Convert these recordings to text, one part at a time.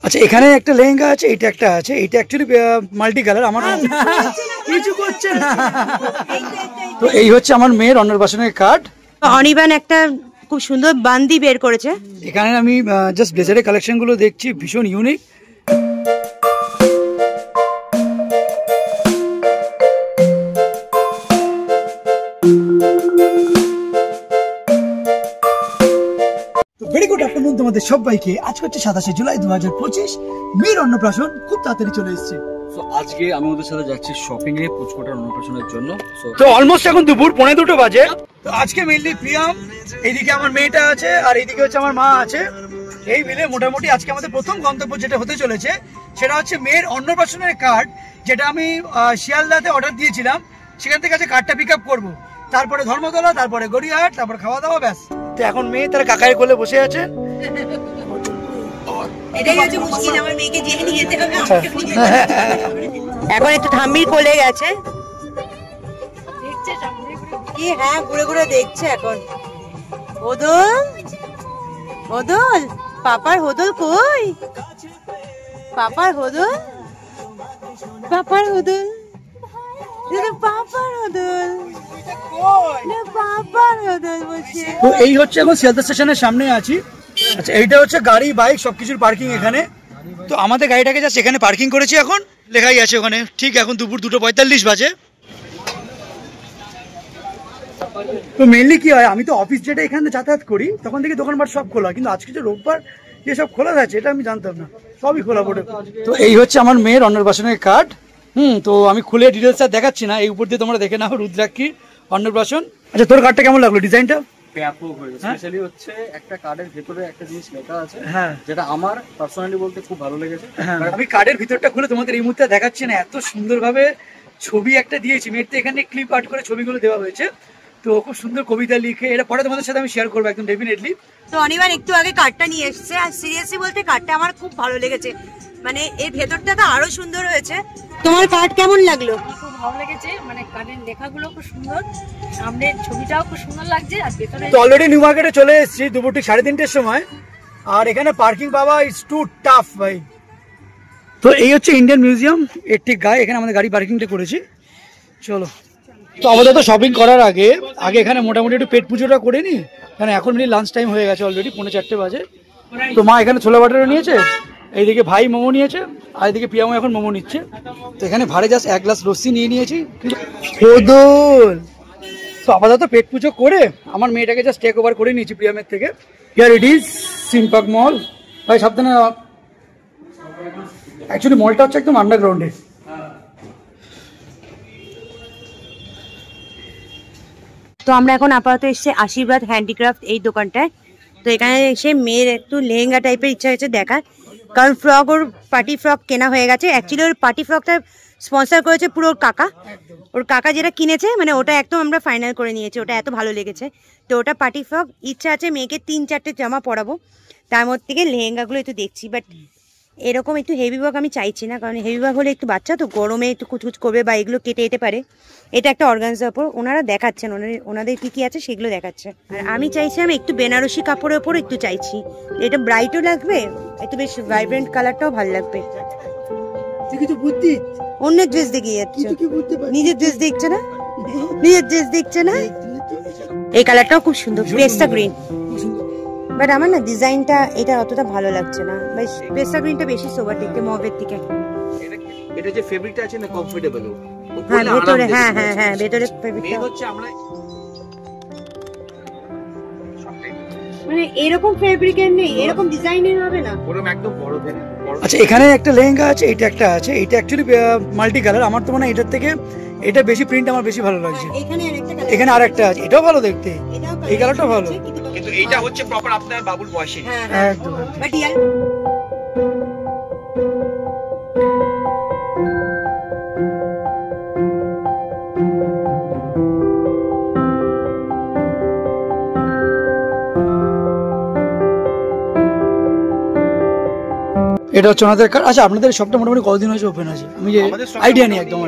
আচ্ছা এখানে একটা লেহেঙ্গা আছে, এটা একটা আছে, এটা অ্যাকচুয়ালি মাল্টি কালার। আমার কিছু করছে না। তো এই হচ্ছে আমার মেয়ের অন্নপ্রাশনের কার্ড। অনির্বাণ একটা খুব সুন্দর বান্দি বের করেছে। এখানে আমি জাস্ট ব্লেজারের কালেকশন গুলো দেখছি, ভীষণ ইউনিক। ভেরি গুড আফটারনুন তোমাদের সবাইকে। আজকে হচ্ছে 27 জুলাই 2025। মেয়ের অন্নপ্রাশন খুব তাড়াতাড়ি চলে এসেছে। আজকে আমি ওদের সাথে যাচ্ছি শপিং এ পুচকোটার অন্নপ্রাশনের জন্য। তো অলমোস্ট এখন দুপুর 1:45 বাজে। তো আজকে মেইনলি প্রিয়াম, এইদিকে আমার মেয়েটা আছে, আর এইদিকে হচ্ছে আমার মা আছে। এই মিলে মোটামুটি আজকে আমাদের প্রথম গন্তব্য যেটা হতে চলেছে সেটা হচ্ছে মেয়ের অন্নপ্রাশনের কার্ড, যেটা আমি শিয়ালদাতে অর্ডার দিয়েছিলাম। সেখান থেকে আজকে কার্ডটা পিক আপ করবো, তারপরে ধর্মতলা, তারপরে গড়িয়াহাট, তারপরে খাওয়া দাওয়া, ব্যাস। তো এখন মেয়ে তার কাকার কোলে বসে আছে। এখন একটু ঠাম্মির কোলে গেছে কি, হ্যাঁ ঘুরে ঘুরে দেখছে এখন। হোদল হোদল, পাপার হোদল কই? পাপার হোদল, পাপার হোদল, পাপার হোদল, পাপার হোদল বলছে। তো এই হচ্ছে এখন শিয়ালদা স্টেশনের সামনে আছি। আচ্ছা এইটা হচ্ছে গাড়ি, বাইক সবকিছুর পার্কিং এখানে। তো আমাদের গাড়িটাকে জাস্ট এখানে পার্কিং করেছি, এখন লেখাই আছে ওখানে। ঠিক এখন দুপুর 2:45 বাজে। তো মেনলি কি হয়, আমি তো অফিস যেটা এখানে যাতায়াত করি তখন থেকে দোকানপাট সব খোলা, কিন্তু আজকে যে রোববার যে সব খোলা আছে এটা আমি জানতাম না, সবই খোলা পড়ে। তো এই হচ্ছে আমার মেয়ের অন্নপ্রাশনের কার্ড। তো আমি খুলে ডিটেলস আর দেখাচ্ছি না, এই উপর দিয়ে তোমরা দেখে নাও, রুদ্রাক্ষী অন্নপ্রাশন। আচ্ছা তোর কার্ডটা কেমন লাগলো, ডিজাইনটা? ব্যাপক হয়েছে। স্পেশালি হচ্ছে একটা কার্ডের ভিতরে একটা জিনিস লেখা আছে, হ্যাঁ, যেটা আমার পার্সোনালি বলতে খুব ভালো লেগেছে। আমি কার্ডের ভিতরটা খুলে তোমাদের এই মুহূর্তে দেখাচ্ছি না, এত সুন্দরভাবে ছবি একটা দিয়েছি মেয়েতে, এখানে ক্লিপ আর্ট করে ছবিগুলো দেওয়া হয়েছে। তো খুব সুন্দর কবিতা লিখে, এটা পরে তোমাদের সাথে আমি শেয়ার করবো একদম ডেফিনেটলি। তো অনির্বাণ একটু আগে কার্ডটা নিয়ে এসেছে, আর সিরিয়াসলি বলতে কার্ডটা আমার খুব ভালো লেগেছে, মানে এর ভেতরটা তো আরো সুন্দর হয়েছে। তোমার কার্ড কেমন লাগলো? খুব ভালো লেগেছে, মানে কার্ডের লেখাগুলো খুব সুন্দর, সামনের ছবিটাও খুব সুন্দর লাগছে। আর ভেতরে তো অলরেডি নিউ মার্কেটে চলে এসেছি দুপুর ঠিক 3:30-এর সময়, আর এখানে পার্কিং পাওয়া ইটস টু টাফ ভাই। তো এই হচ্ছে ইন্ডিয়ান মিউজিয়াম, এর ঠিক গায়ে এখানে আমাদের গাড়ি পার্কিংটা করেছি। চলো, তো আমাদের তো শপিং করার আগে এখানে মোটামুটি একটু পেট পুজোটা করে নি, কারণ এখন লাঞ্চ টাইম হয়ে গেছে অলরেডি, 3:45 বাজে। তো মা এখানে ছোলা বাটারও নিয়েছে, এইদিকে ভাই মোমো নিয়েছে, আর এদিকে পিয়ামো এখন মোমো নিচ্ছে। তো এখানে ভাড়ে জাস্ট 1 গ্লাস লস্যি নিয়ে নিয়েছি। তো আপাতত পেট পুজো করে আমার মেয়েটাকে জাস্ট টেক ওভার করে নিয়েছি প্রিয়ামের থেকে। হিয়ার ইট ইজ সিম্পাক মল। ভাই সাবধানে, অ্যাকচুয়ালি মলটা হচ্ছে একদম আন্ডারগ্রাউন্ডে। তো আমরা এখন আপাতত এসেছি আশীর্বাদ হ্যান্ডিক্রাফট এই দোকানটায়। তো এখানে এসে মেয়ের একটু লেহেঙ্গা টাইপের ইচ্ছা হয়েছে দেখার, কারণ ফ্রক, ওর পার্টি ফ্রক কেনা হয়ে গেছে। অ্যাকচুয়ালি ওর পার্টি ফ্রকটা স্পন্সর করেছে পুরো ওর কাকা যেটা কিনেছে, মানে ওটা একদম আমরা ফাইনাল করে নিয়েছি, ওটা এত ভালো লেগেছে। তো ওটা পার্টি ফ্রক ইচ্ছা আছে, মেয়েকে 3-4টে জামা পরাবো, তার মধ্যে থেকে লেহেঙ্গাগুলো একটু দেখছি। বাট এরকম একটু হেভি ওয়ার্ক আমি চাইছি না, কারণ হেভি ওয়ার্ক হলে একটু বাচ্চা তো গরমে একটু কুচকুচ করবে বা এগুলো কেটে যেতে পারে। এটা একটা অর্গানজার ওপর ওনারা দেখাচ্ছেন, ওনাদের কি কি আছে সেগুলো দেখাচ্ছে। আর আমি চাইছি, আমি একটু বেনারসি কাপড়ের ওপর একটু চাইছি, এটা ব্রাইটও লাগবে, একটু বেশ ভাইব্রেন্ট কালারটাও ভালো লাগবে। অন্যের ড্রেস দেখিয়ে যাচ্ছে, নিজের ড্রেস দেখছে না, নিজের ড্রেস দেখছে না। এই কালারটাও খুব সুন্দর, পেস্তা গ্রিন, বাট আমার না ডিজাইনটা এটা অতটা ভালো লাগছে না, বেশ পেস্তা গ্রিনটা বেশি সোবার দেখতে, মবের দিকে। এটা যে ফেব্রিকটা আছে না, কমফোর্টেবল। হ্যাঁ ভেতরে, হ্যাঁ হ্যাঁ হ্যাঁ ভেতরে ফেব্রিকটা হচ্ছে আমরা মানে এরকম ফেব্রিকের নেই, এরকম ডিজাইনের হবে না, ওরকম একদম বড় দেন। আচ্ছা এখানে একটা লেহেঙ্গা আছে, এটা একটা আছে, এটা অ্যাকচুয়ালি মাল্টি কালার। আমার তো মনে হয় এটার থেকে এটা বেশি প্রিন্ট আমার বেশি ভালো লাগছে। এখানে আরেকটা আছে, এটাও ভালো দেখতে, এই কালারটাও ভালো, কিন্তু এইটা হচ্ছে প্রপার আপনার বাবুর বয়সী। একদম। বাট এটা হচ্ছে ওনাদের কার্ড। আচ্ছা আপনাদের শপটা মোটামুটি কতদিন হয়েছে ওপেন আছে? আমি যে আইডিয়া নেই একদম।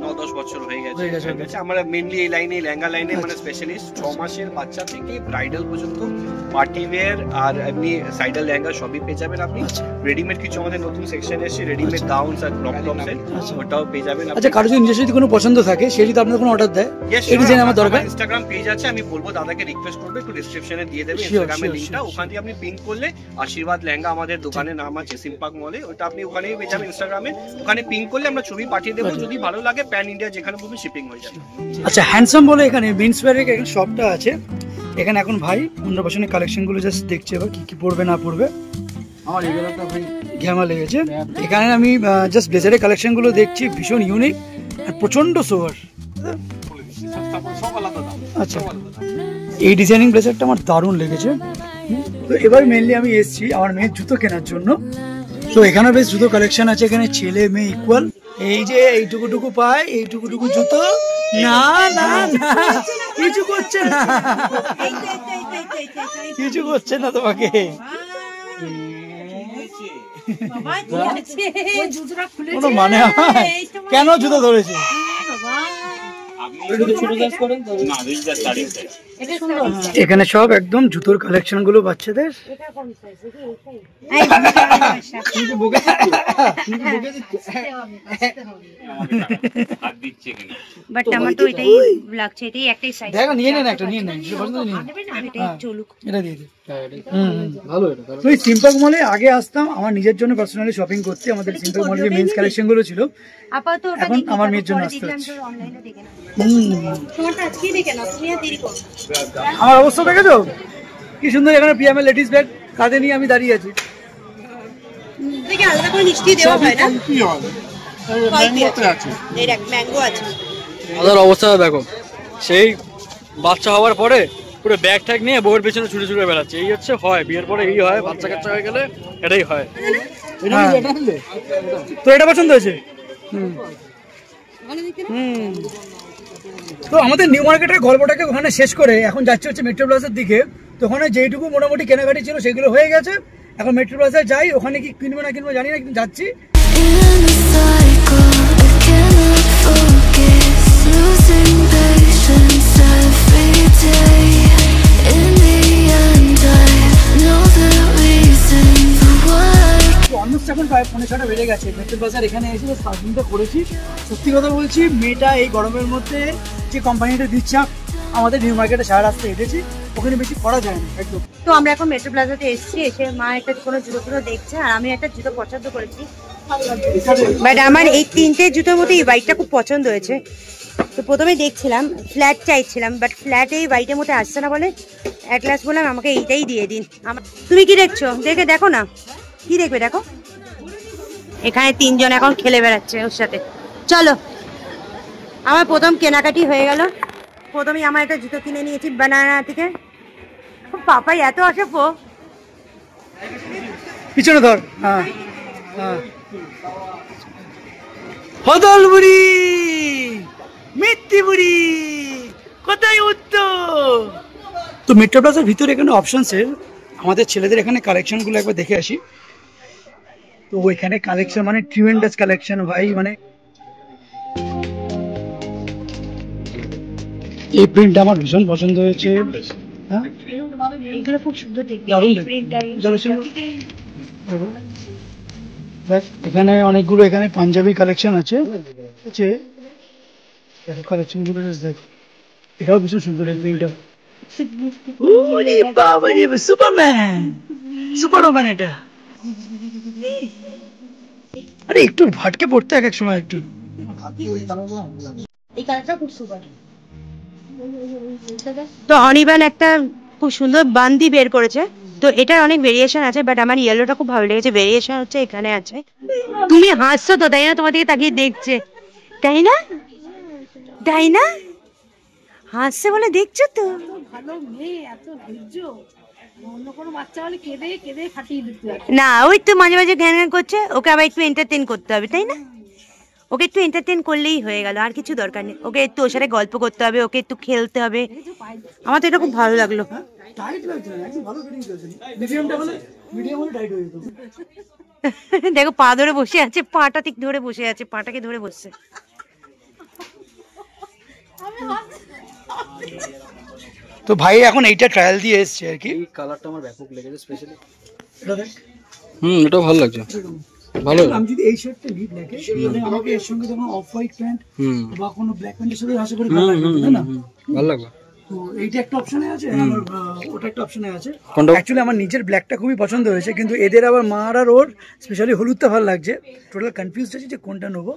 9-10 বছর হয়ে গেছে। আমরা মেইনলি এই লাইনে, লেহেঙ্গা লাইনে মানে স্পেশালিস্ট। 6 মাসের বাচ্চা থেকে ব্রাইডাল পর্যন্ত পার্টি ওয়্যার আর এমনি সাইডাল লেহেঙ্গা সবই পেয়ে যাবেন আপনি। রেডিমেড কিছু আমাদের নতুন সেকশন এসেছে, রেডিমেড গাউনস আর ক্রপ টপস, ওটাও পেয়ে যাবেন। আচ্ছা কারো যদি নিজস্ব যদি কোনো পছন্দ থাকে সে যদি আপনাদের কোনো অর্ডার দেয়, এই ডিজাইন আমার দরকার, ইনস্টাগ্রাম পেজ আছে, আমি বলবো দাদাকে রিকোয়েস্ট করবে একটু ডেসক্রিপশনে দিয়ে দেবে ইনস্টাগ্রামের লিংকটা। ওখান থেকে আপনি পিন করলে আশীর্বাদ লেহেঙ্গা আমাদের দোকানের নাম আছে সিম্পাক মলে, ওটা আপনি ওখানেই পেয়ে যাবেন ইনস্টাগ্রামে। ওখানে পিন করলে আমরা ছবি পাঠিয়ে দেবো, যদি ভালো লাগে প্যান ইন্ডিয়া যেখানে বলবেন শিপিং হয়ে যাবে। আচ্ছা হ্যান্ডসাম বলে এখানে মেন্স ওয়্যারের এখানে শপটা আছে। এখানে এখন ভাই অন্নপ্রাশনের কালেকশনগুলো জাস্ট দেখছে এবার কি কি পড়বে না পড়বে। আমার এগুলোটা ভাই ঘ্যামা লেগেছে। এখানে আমি জাস্ট ব্লেজারের কালেকশনগুলো দেখছি, ভীষণ ইউনিক আর প্রচন্ড সোভার। আচ্ছা এই ডিজাইনিং ব্লেজারটা আমার দারুণ লেগেছে। তো এবার মেনলি আমি এসেছি আমার মেয়ের জুতো কেনার জন্য। তো এখানে বেশ জুতো কালেকশন আছে, এখানে ছেলে মেয়ে ইকুয়াল। এই যে এইটুকুটুকু পায়, এইটুকুটুকু জুতো। না না না কিছু করছে না, কিছু করছে না তোমাকে। কোনো মানে হয়? কেন জুতো ধরেছে? এখানে সব একদম জুতোর কালেকশন গুলো বাচ্চাদের। বাট আমার তো এটাই লাগছে, এটাই একটাই সাইজ। দেখো নিয়ে নেন একটা, নিয়ে নেন এটাই চলুক। এটা দিয়ে দে। ভালো এটা। তো এই সিম্পাক মলে আগে আসতাম আমার নিজের জন্য পার্সোনালি শপিং করতে। আমাদের সিম্পাক মলে যে মেন্স কালেকশন গুলো ছিল আপাতত ওটা এখন আমার মেয়ের জন্য আসতে দেখলাম হচ্ছে। তো অনলাইনে দেখে না। তোমারটা আজকে দেখে না, তুমি আর দেরি করো। আমার অবস্থা দেখেছো কি সুন্দর, এখানে পিএমএল লেডিস ব্যাগ কাঁধে নিয়ে আমি দাঁড়িয়ে আছি। দেখে আলাদা করে মিষ্টি দেওয়া হয় না? ম্যাঙ্গো আছে, এই দেখ ম্যাঙ্গো আছে। আমাদের অবস্থাটা দেখো, সেই বাচ্চা হওয়ার পরে পুরো ব্যাগ ট্যাগ নিয়ে বউয়ের পেছনে ছুটে ছুটে বেড়াচ্ছে। এই হচ্ছে হয় বিয়ের পরে, এই হয় বাচ্চা কাচ্চা হয়ে গেলে এটাই হয়। তো এটা পছন্দ হয়েছে। তো আমাদের নিউ মার্কেটের গল্পটাকে ওখানে শেষ করে এখন যাচ্ছে হচ্ছে মেট্রো প্লাজার দিকে। তো ওখানে যেইটুকু মোটামুটি কেনাকাটি ছিল সেগুলো হয়ে গেছে। এখন মেট্রো প্লাজায় যাই, ওখানে কি কিনবো না কিনবো জানি না, কিন্তু যাচ্ছি। অলমোস্ট এখন প্রায় 5:30 বেড়ে গেছে। মেট্রো বাজার এখানে এসে পার্কিংটা করেছি। সত্যি কথা বলছি, মেয়েটা এই গরমের মধ্যে যে কোম্পানিটা দিচ্ছে, আমাদের নিউ মার্কেটে সারা রাস্তা হেঁটেছি, ওখানে বেশি করা যায় না একদম। তো আমরা এখন মেট্রো প্লাজাতে এসেছি, এসে মা একটা কোনো জুতো টুতো দেখছে আর আমি একটা জুতো পছন্দ করেছি। বাট আমার এই তিনটে জুতোর মধ্যে এই হোয়াইটটা খুব পছন্দ হয়েছে। তো প্রথমে দেখছিলাম ফ্ল্যাট চাইছিলাম, বাট ফ্ল্যাট এই হোয়াইটের মধ্যে আসছে না বলে এক গ্লাস বললাম আমাকে এইটাই দিয়ে দিন। তুমি কি দেখছো? দেখো না, কি দেখবে দেখো। এখানে তিনজন এখন খেলে বেড়াচ্ছে ওর সাথে। চলো, আমার প্রথম কেনাকাটি হয়ে গেল। প্রথমেই আমার একটা জুতো কিনে নিয়েছি বানানা থেকে। পাপাই এত আসে পো পিছনে ধর। হ্যাঁ হ্যাঁ, হদল বুড়ি মিত্তি বুড়ি কোথায় উত্তর। তো মেট্রো প্লাজার ভিতরে এখানে অপশনসের আমাদের ছেলেদের এখানে কালেকশনগুলো একবার দেখে আসি। তো ওইখানে কালেকশন মানে ট্রিমেন্ডাস কালেকশন ভাই, মানে এই প্রিন্টটা আমার ভীষণ পছন্দ হয়েছে। হ্যাঁ এগুলো খুব সুন্দর দেখতে। এখানে অনেকগুলো এখানে পাঞ্জাবি কালেকশন আছে। কালেকশনগুলো দেখ, এটাও ভীষণ সুন্দর এই প্রিন্টটা। ওরে বাবা রে, সুপারম্যান, সুপারম্যান এটা। আরে একটু ভাটকে পড়তে এক এক সময় একটু। এই কালারটা খুব সুন্দর। তো অনিবান একটা খুব সুন্দর বান্দি বের করেছে। তো এটার অনেক ভেরিয়েশন আছে, বাট আমার ইয়েলোটা খুব ভালো লেগেছে। ভেরিয়েশন হচ্ছে এখানে আছে। তুমি হাসছো তো তাই না? তোমার দিকে তাকিয়ে দেখছে তাই না? তাই না? হাসছে বলে দেখছো তো। ভালো মেয়ে, এত ধৈর্য। অন্য কোনো বাচ্চা হলে কেঁদে কেঁদে ফাটিয়ে দিতে হয়। না, ওই তো মাঝে মাঝে জ্ঞান করছে, ওকে আবার একটু এন্টারটেন করতে হবে তাই না? ওকে একটু এন্টারটেন করলেই হয়ে গেল, আর কিছু দরকার নেই। ওকে একটু ওর সাথে গল্প করতে হবে, ওকে একটু খেলতে হবে। আমার তো এটা খুব ভালো লাগলো। টাইট লাগছে না, একদম ভালো ফিটিং চলছে। মিডিয়ামটা হলে মিডিয়াম হলে টাইট হয়ে যেত। দেখো পা ধরে বসে আছে, পাটা ঠিক ধরে বসে আছে, পাটাকে ধরে বসছে। তো ভাই এখন এইটা ট্রায়াল দিয়ে এসছে আর কি। এই কালারটা আমার ব্যাপক লেগেছে স্পেশালি। এটা দেখ, এটা ভালো লাগছে, ভালো। আমি যদি এই শার্টটা নিই ব্ল্যাকে, তাহলে আমাকে এর সঙ্গে যখন অফ হোয়াইট প্যান্ট বা কোনো ব্ল্যাক প্যান্টের সাথে আশা করি ভালো লাগবে, তাই না? ভালো লাগবে। তো এইটা একটা অপশনে আছে, আমার ওটা একটা অপশনে আছে। অ্যাকচুয়ালি আমার নিজের ব্ল্যাকটা খুবই পছন্দ হয়েছে, কিন্তু এদের আবার মার আর ওর স্পেশালি হলুদটা ভালো লাগছে। টোটাল কনফিউজড আছি যে কোনটা নেবো।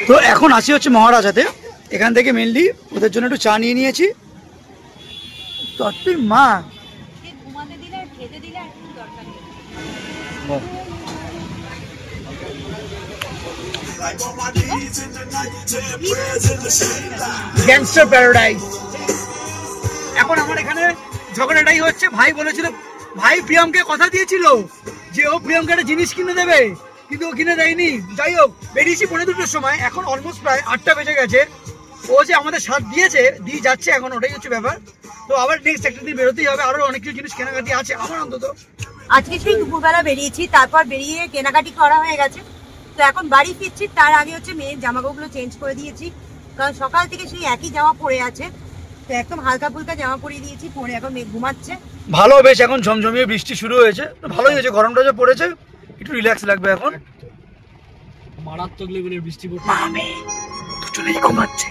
তো এখন আসি হচ্ছে মহারাজাতে, এখান থেকে মেনলি ওদের জন্য একটু চা নিয়ে নিয়েছি। তো তুই মা ঘুমাতে দিলে আর খেতে দিলে আর কিছু দরকার নেই। Gangster paradise. এখন আমার এখানে ঝগড়াটাই হচ্ছে। ভাই বলেছিল, ভাই প্রিয়মকে কথা দিয়েছিল যে ও প্রিয়মকে একটা জিনিস কিনে দেবে, কিন্তু ও কিনে দেয়নি। যাই হোক, বেরিয়েছি 2:45 সময়, এখন অলমোস্ট প্রায় 8টা বেজে গেছে। ও যে আমাদের সাথ দিয়েছে, দিয়ে যাচ্ছে এখন, ওটাই হচ্ছে ব্যাপার। তো আবার নেক্সট একটা দিন বেরোতেই হবে, আরো অনেক কিছু জিনিস কেনাকাটি আছে আমার অন্তত। আজকে সেই দুপুরবেলা বেরিয়েছি, তারপর বেরিয়ে কেনাকাটি করা হয়ে গেছে। তো এখন বাড়ি ফিরছি, তার আগে হচ্ছে মেয়ের জামাগুলো চেঞ্জ করে দিয়েছি, কারণ সকাল থেকে সেই একই জামা পরে আছে। তো একদম হালকা ফুলকা জামা পরিয়ে দিয়েছি, পরে এখন মেয়ে ঘুমাচ্ছে। ভালো, বেশ এখন ঝমঝমিয়ে বৃষ্টি শুরু হয়েছে, ভালোই হয়েছে। গরমটা যে পড়েছে, একটু রিল্যাক্স লাগবে এখন। মারাত্মক লেভেলের বৃষ্টি পড়ছে, দুজনেই ঘুমাচ্ছে।